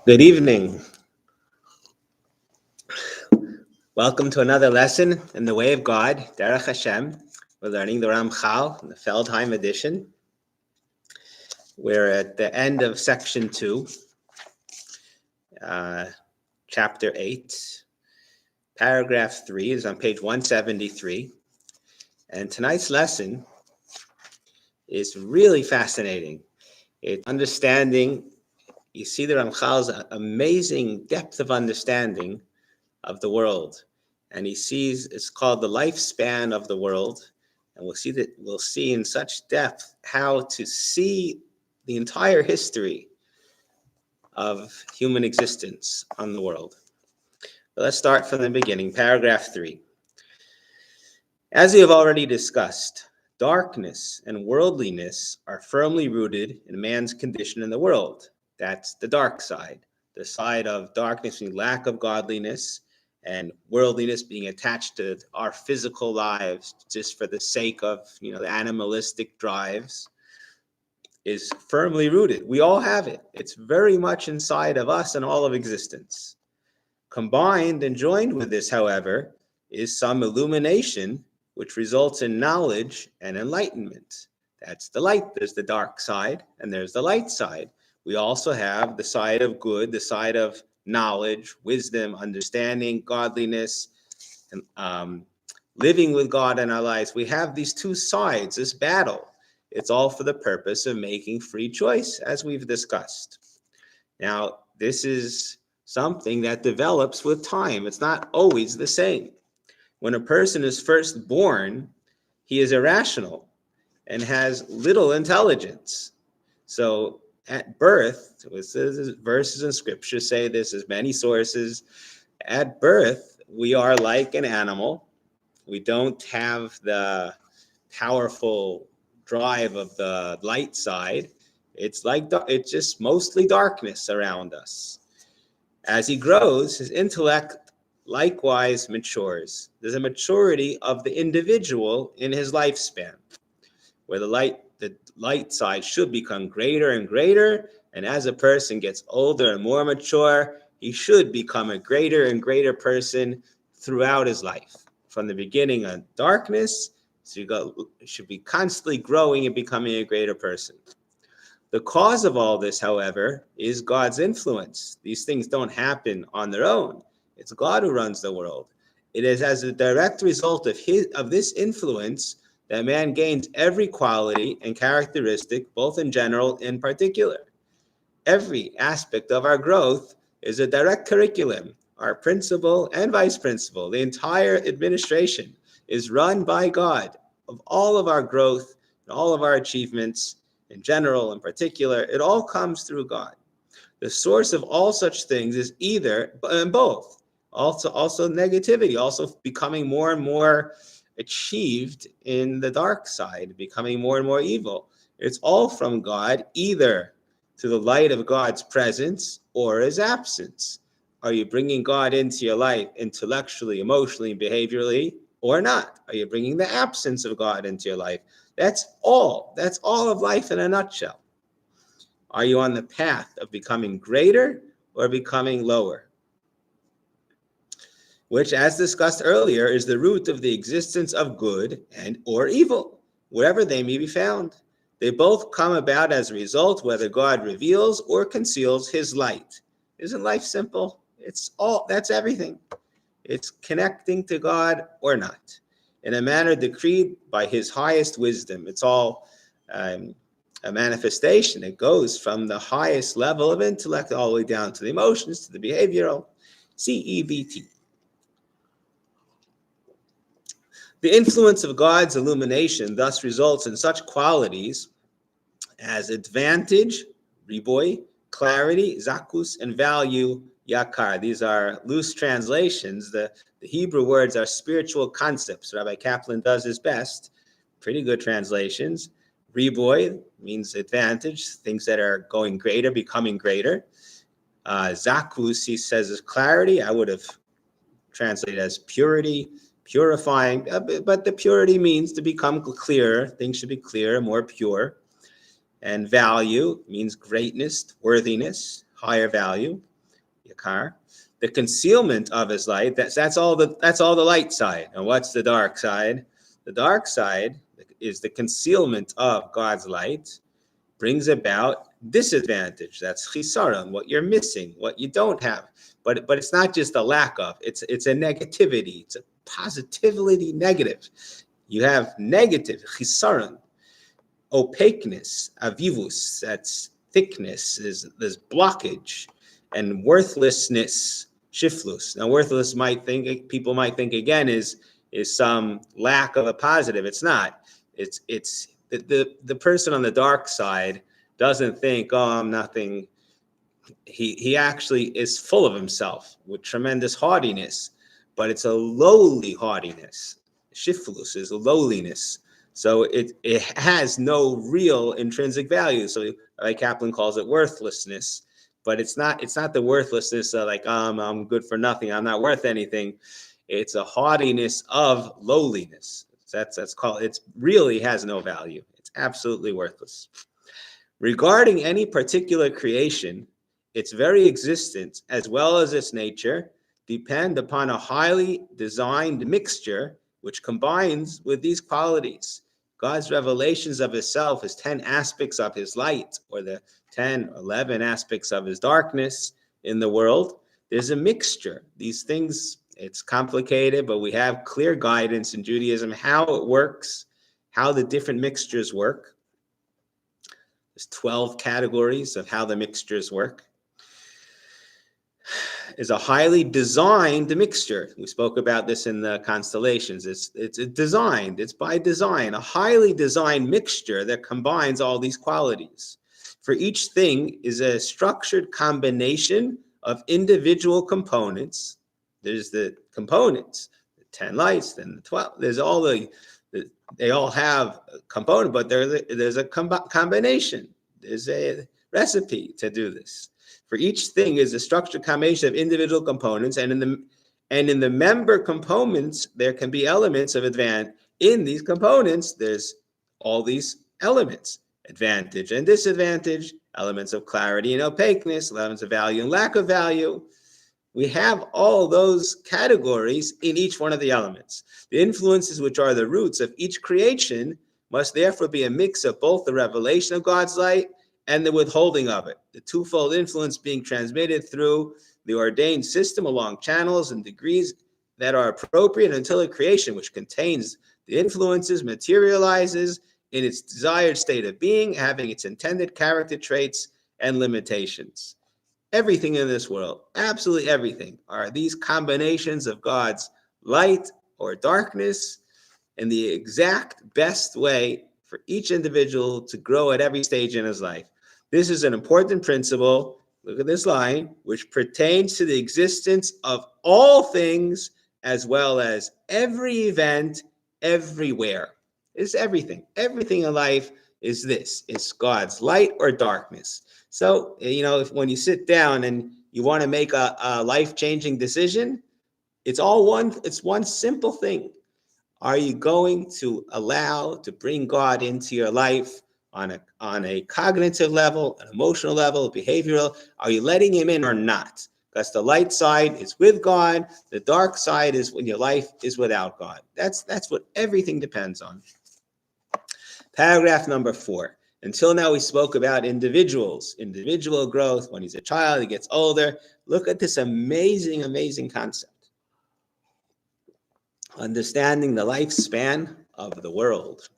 Good evening. Welcome to another lesson in the way of God, Derech Hashem. We're learning the Ramchal, the Feldheim edition. We're at the end of section 2, chapter 8. Paragraph 3 is on page 173. And tonight's lesson is really fascinating. It's understanding, you see the Ramchal's amazing depth of understanding of the world. And he sees, it's called the lifespan of the world. And we'll see in such depth how to see the entire history of human existence on the world. But let's start from the beginning, paragraph 3. As we have already discussed, darkness and worldliness are firmly rooted in man's condition in the world. That's the dark side. The side of darkness being lack of godliness, and worldliness being attached to our physical lives just for the sake of, the animalistic drives, is firmly rooted. We all have it. It's very much inside of us and all of existence. Combined and joined with this, however, is some illumination, which results in knowledge and enlightenment. That's the light. There's the dark side, and there's the light side. We also have the side of good, the side of knowledge, wisdom, understanding, godliness, and living with God in our lives. We have these two sides, this battle. It's all for the purpose of making free choice, as we've discussed. Now, this is something that develops with time. It's not always the same. When a person is first born, he is irrational and has little intelligence. So at birth, verses in scripture say this, as many sources. At birth, we are like an animal. We don't have the powerful drive of the light side. It's just mostly darkness around us. As he grows, his intellect likewise matures. There's a maturity of the individual in his lifespan, where the light side should become greater and greater, and as a person gets older and more mature, he should become a greater and greater person throughout his life. From the beginning of darkness, so you should be constantly growing and becoming a greater person. The cause of all this, however, is God's influence. These things don't happen on their own. It's God who runs the world. It is as a direct result of this influence that man gains every quality and characteristic, both in general and in particular. Every aspect of our growth is a direct curriculum. Our principal and vice principal, the entire administration is run by God. Of all of our growth and all of our achievements, in general, in particular, it all comes through God. The source of all such things is either, and both, also negativity, also becoming more and more achieved in the dark side, becoming more and more evil. It's all from God, either to the light of God's presence or his absence. Are you bringing God into your life intellectually, emotionally, behaviorally, or not? Are you bringing the absence of God into your life? That's all of life in a nutshell. Are you on the path of becoming greater or becoming lower? Which, as discussed earlier, is the root of the existence of good and or evil, wherever they may be found. They both come about as a result, whether God reveals or conceals his light. Isn't life simple? That's everything. It's connecting to God or not, in a manner decreed by his highest wisdom. It's all a manifestation. It goes from the highest level of intellect all the way down to the emotions, to the behavioral, CEVT. The influence of God's illumination thus results in such qualities as advantage, riboy, clarity, zakus, and value, yakar. These are loose translations. The Hebrew words are spiritual concepts. Rabbi Kaplan does his best. Pretty good translations. Riboy means advantage, things that are going greater, becoming greater. Zakus, he says, is clarity. I would have translated as purity, purifying, but the purity means to become clearer. Things should be clearer, more pure. And value means greatness, worthiness, higher value, yakar. The concealment of his light, that's all the light side. And what's the dark side? The dark side is the concealment of God's light, brings about disadvantage. That's chisaron, what you're missing, what you don't have. But it's not just a lack of, it's a negativity, it's a positivity negative. You have negative, chisaron, opaqueness, avivus, that's thickness, there's blockage, and worthlessness, shiflus. Now, worthless people might think again is some lack of a positive. It's not. It's the person on the dark side doesn't think, oh, I'm nothing. He actually is full of himself with tremendous haughtiness, but it's a lowly haughtiness. Shiflus is lowliness. So it has no real intrinsic value. So like Kaplan calls it worthlessness, but it's not the worthlessness of like, I'm good for nothing, I'm not worth anything. It's a haughtiness of lowliness. That's called, it really has no value. It's absolutely worthless. Regarding any particular creation, its very existence as well as its nature depend upon a highly designed mixture which combines with these qualities. God's revelations of himself is 10 aspects of his light, or the 10, 11 aspects of his darkness in the world. There's a mixture. These things, it's complicated, but we have clear guidance in Judaism, how it works, how the different mixtures work. There's 12 categories of how the mixtures work. Is a highly designed mixture. We spoke about this in the constellations. It's designed, it's by design, a highly designed mixture that combines all these qualities. For each thing is a structured combination of individual components. There's the components, the 10 lights, then the 12. There's all they all have a component, but there's a combination. There's a recipe to do this. For each thing is a structured combination of individual components, and in the member components, there can be elements of advantage. In these components, there's all these elements: advantage and disadvantage, elements of clarity and opaqueness, elements of value and lack of value. We have all those categories in each one of the elements. The influences, which are the roots of each creation, must therefore be a mix of both the revelation of God's light and the withholding of it, the twofold influence being transmitted through the ordained system along channels and degrees that are appropriate until a creation which contains the influences materializes in its desired state of being, having its intended character traits and limitations. Everything in this world, absolutely everything, are these combinations of God's light or darkness in the exact best way for each individual to grow at every stage in his life. This is an important principle, look at this line, which pertains to the existence of all things as well as every event everywhere. It's everything. Everything in life is this. It's God's light or darkness. So, when you sit down and you want to make a life-changing decision, it's one simple thing. Are you going to allow to bring God into your life on a cognitive level, an emotional level, behavioral? Are you letting him in or not? Because the light side is with God, the dark side is when your life is without God. That's what everything depends on. Paragraph number 4. Until now, we spoke about individual growth. When he's a child, he gets older. Look at this amazing, amazing concept. Understanding the lifespan of the world.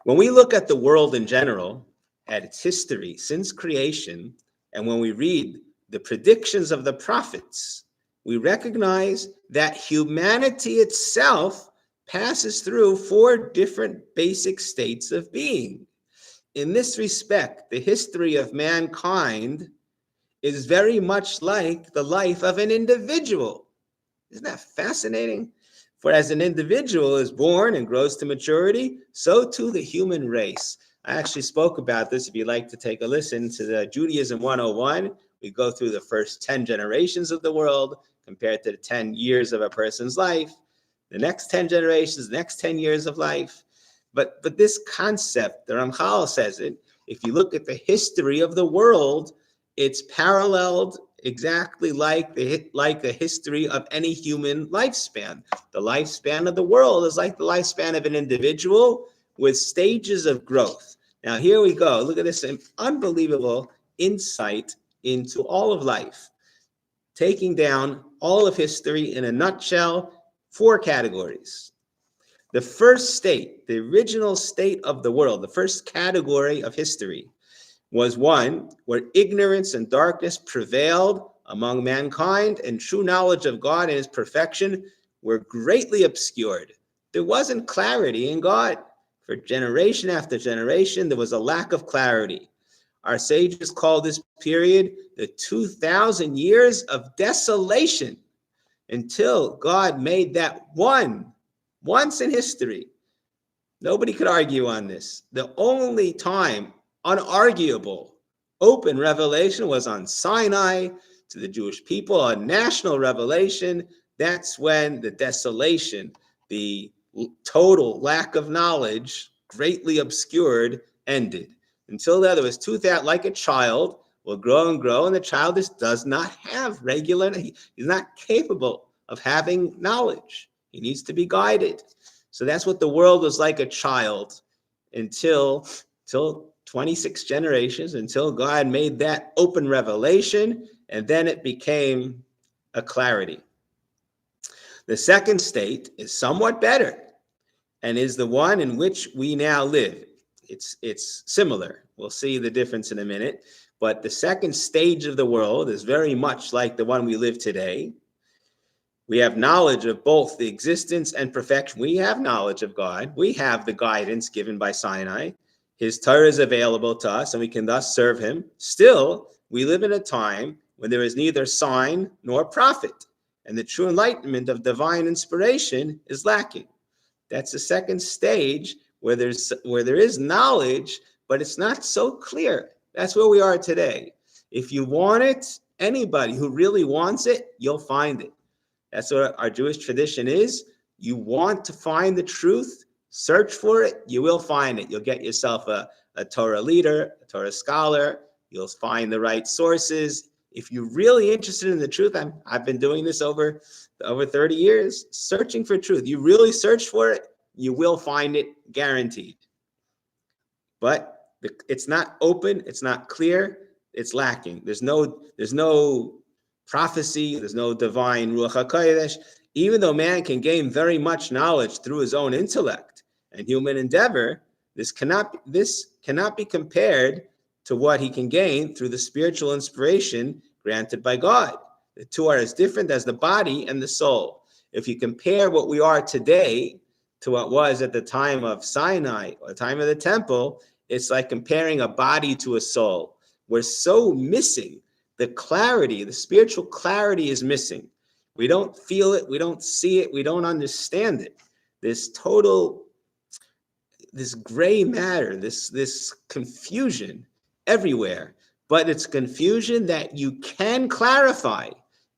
When we look at the world in general, at its history since creation, and when we read the predictions of the prophets, we recognize that humanity itself passes through 4 different basic states of being. In this respect, the history of mankind is very much like the life of an individual. Isn't that fascinating? For as an individual is born and grows to maturity, so too the human race. I actually spoke about this. If you'd like to take a listen to the Judaism 101, we go through the first 10 generations of the world compared to the 10 years of a person's life, the next 10 generations, the next 10 years of life. But this concept, the Ramchal says it, if you look at the history of the world, it's paralleled exactly like the history of any human lifespan. The lifespan of the world is like the lifespan of an individual with stages of growth. Now, here we go. Look at this unbelievable insight into all of life, taking down all of history in a nutshell, 4 categories. The first state, the original state of the world, the first category of history, was one where ignorance and darkness prevailed among mankind, and true knowledge of God and his perfection were greatly obscured. There wasn't clarity in God. For generation after generation, there was a lack of clarity. Our sages call this period the 2,000 years of desolation, until God made that once in history. Nobody could argue on this. The only time unarguable open revelation was on Sinai to the Jewish people, a national revelation. That's when the desolation, the total lack of knowledge, greatly obscured, ended. Until then, there was 2,000, like a child will grow and grow, and the child just does not have regular, he's not capable of having knowledge. He needs to be guided. So that's what the world was like, a child, until 26 generations, until God made that open revelation, and then it became a clarity. The second state is somewhat better, and is the one in which we now live. It's similar. We'll see the difference in a minute. But the second stage of the world is very much like the one we live today. We have knowledge of both the existence and perfection. We have knowledge of God. We have the guidance given by Sinai. His Torah is available to us, and we can thus serve him. Still, we live in a time when there is neither sign nor prophet, and the true enlightenment of divine inspiration is lacking. That's the second stage where there is knowledge, but it's not so clear. That's where we are today. If you want it, anybody who really wants it, you'll find it. That's what our Jewish tradition is. You want to find the truth, search for it, you will find it. You'll get yourself a Torah leader, a Torah scholar. You'll find the right sources. If you're really interested in the truth, I've been doing this over 30 years, searching for truth. You really search for it, you will find it, guaranteed. But it's not open, it's not clear, it's lacking. There's no prophecy, there's no divine Ruach HaKodesh. Even though man can gain very much knowledge through his own intellect and human endeavor, this cannot be compared to what he can gain through the spiritual inspiration granted by God. The two are as different as the body and the soul. If you compare what we are today to what was at the time of Sinai or the time of the temple, it's like comparing a body to a soul. We're so missing the clarity, the spiritual clarity is missing. We don't feel it, we don't see it, we don't understand it. This gray matter, this confusion everywhere, but it's confusion that you can clarify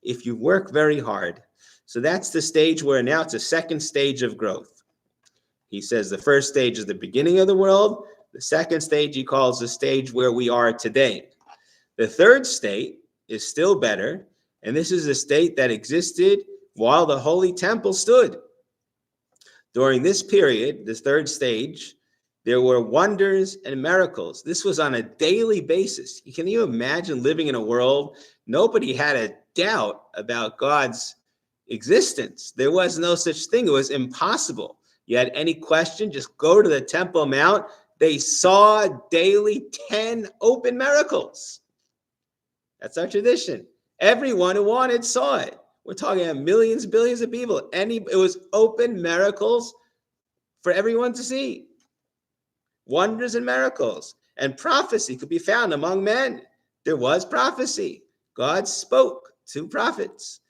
if you work very hard. So that's the stage where now it's a second stage of growth. He says the first stage is the beginning of the world. The second stage he calls the stage where we are today. The third state is still better, and this is a state that existed while the Holy Temple stood. During this period, this third stage, there were wonders and miracles. This was on a daily basis. Can you imagine living in a world nobody had a doubt about God's existence? There was no such thing. It was impossible. You had any question, just go to the Temple Mount. They saw daily 10 open miracles. That's our tradition. Everyone who wanted saw it. We're talking about millions, billions of people. It was open miracles for everyone to see. Wonders and miracles. And prophecy could be found among men. There was prophecy. God spoke to prophets.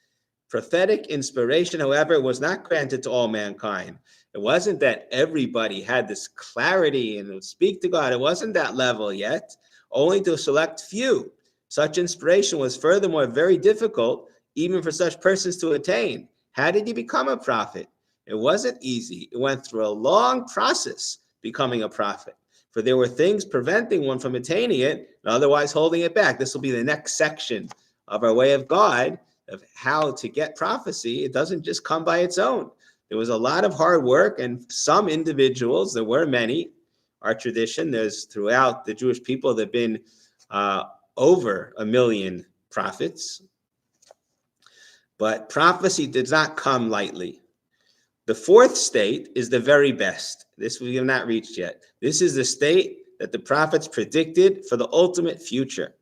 Prophetic inspiration, however, was not granted to all mankind. It wasn't that everybody had this clarity and would speak to God. It wasn't that level yet. Only to a select few. Such inspiration was furthermore very difficult even for such persons to attain. How did you become a prophet? It wasn't easy. It went through a long process becoming a prophet. For there were things preventing one from attaining it and otherwise holding it back. This will be the next section of our way of God, of how to get prophecy. It doesn't just come by its own. There was a lot of hard work, and some individuals, there were many, our tradition, there's throughout the Jewish people, there have been over 1 million prophets. But prophecy did not come lightly. The fourth state is the very best. This we have not reached yet. This is the state that the prophets predicted for the ultimate future.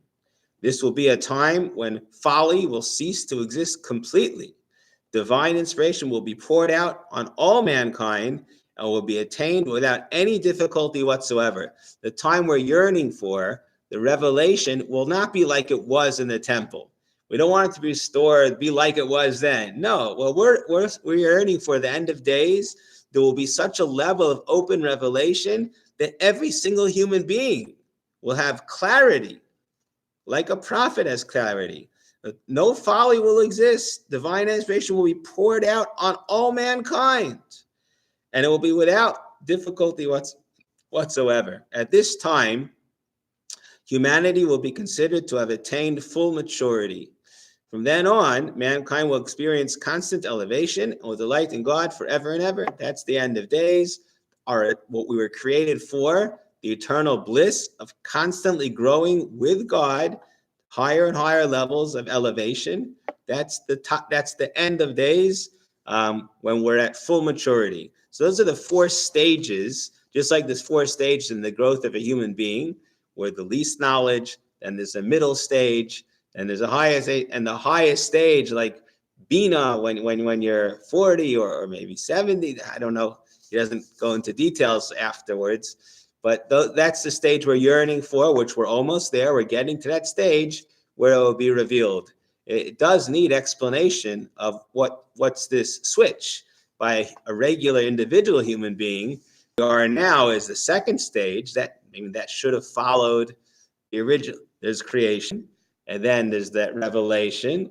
This will be a time when folly will cease to exist completely. Divine inspiration will be poured out on all mankind and will be attained without any difficulty whatsoever. The time we're yearning for, the revelation, will not be like it was in the temple. We don't want it to be restored, be like it was then. No, well, we're yearning for the end of days. There will be such a level of open revelation that every single human being will have clarity, like a prophet has clarity. No folly will exist. Divine inspiration will be poured out on all mankind, and it will be without difficulty whatsoever. At this time, humanity will be considered to have attained full maturity. From then on, mankind will experience constant elevation and will delight in God forever and ever. That's the end of days, what we were created for, the eternal bliss of constantly growing with God, higher and higher levels of elevation. That's the end of days, when we're at full maturity. So those are the 4 stages, just like there's 4 stages in the growth of a human being, where the least knowledge, then there's a middle stage, and there's a highest stage, and the highest stage, like Bina, when you're 40 or maybe 70, I don't know. He doesn't go into details afterwards, but that's the stage we're yearning for, which we're almost there. We're getting to that stage where it will be revealed. It does need explanation of what's this switch by a regular individual human being. We are now is the second stage that should have followed the original. There's creation, and then there's that revelation,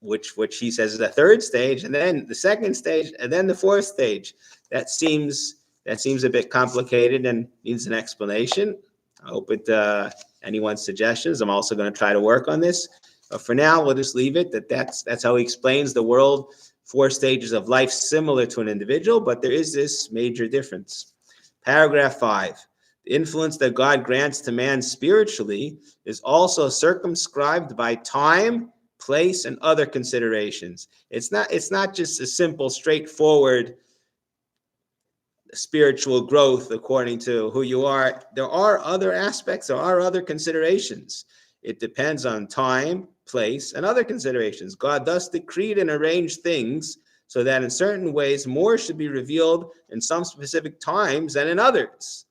which he says is the third stage, and then the second stage, and then the fourth stage. That seems a bit complicated and needs an explanation. I open to anyone's suggestions. I'm also going to try to work on this. But for now, we'll just leave it that's how he explains the world, 4 stages of life similar to an individual, but there is this major difference. Paragraph 5. The influence that God grants to man spiritually is also circumscribed by time, place, and other considerations. It's not just a simple, straightforward spiritual growth according to who you are. There are other aspects, there are other considerations. It depends on time, place, and other considerations. God thus decreed and arranged things so that in certain ways more should be revealed in some specific times than in others.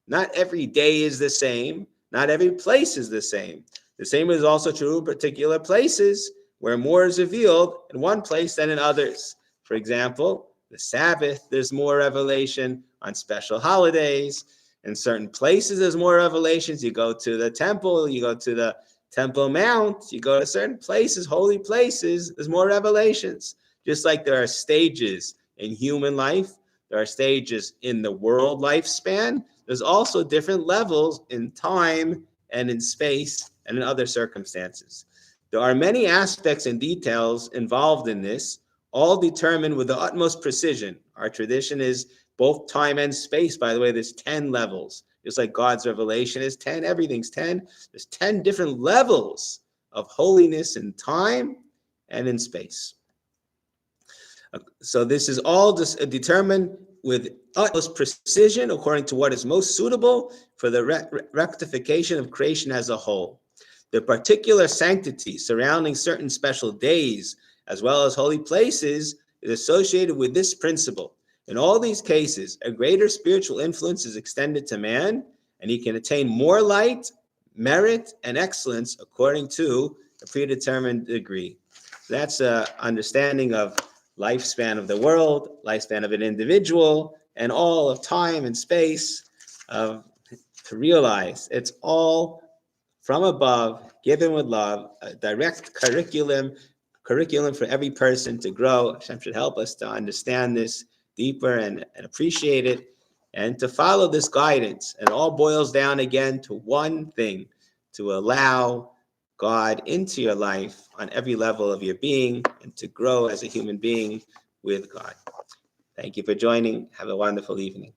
Not every day is the same. Not every place is the same. The same is also true in particular places where more is revealed in one place than in others. For example, the Sabbath, there's more revelation. On special holidays, in certain places, there's more revelations. You go to the temple, you go to the Temple Mount, you go to certain places, holy places, there's more revelations. Just like there are stages in human life, there are stages in the world lifespan. There's also different levels in time and in space and in other circumstances. There are many aspects and details involved in this, all determined with the utmost precision. Our tradition is both time and space. By the way, there's 10 levels. Just like God's revelation is 10, everything's 10. There's 10 different levels of holiness in time and in space. So this is all just determined with utmost precision according to what is most suitable for the rectification of creation as a whole. The particular sanctity surrounding certain special days, as well as holy places, is associated with this principle. In all these cases, a greater spiritual influence is extended to man, and he can attain more light, merit, and excellence according to a predetermined degree. That's an understanding of lifespan of the world, lifespan of an individual, and all of time and space, to realize it's all from above, given with love, a direct curriculum for every person to grow. Hashem should help us to understand this deeper and appreciate it. and to follow this guidance. And all boils down again to one thing: to allow God into your life on every level of your being and to grow as a human being with God. Thank you for joining. Have a wonderful evening.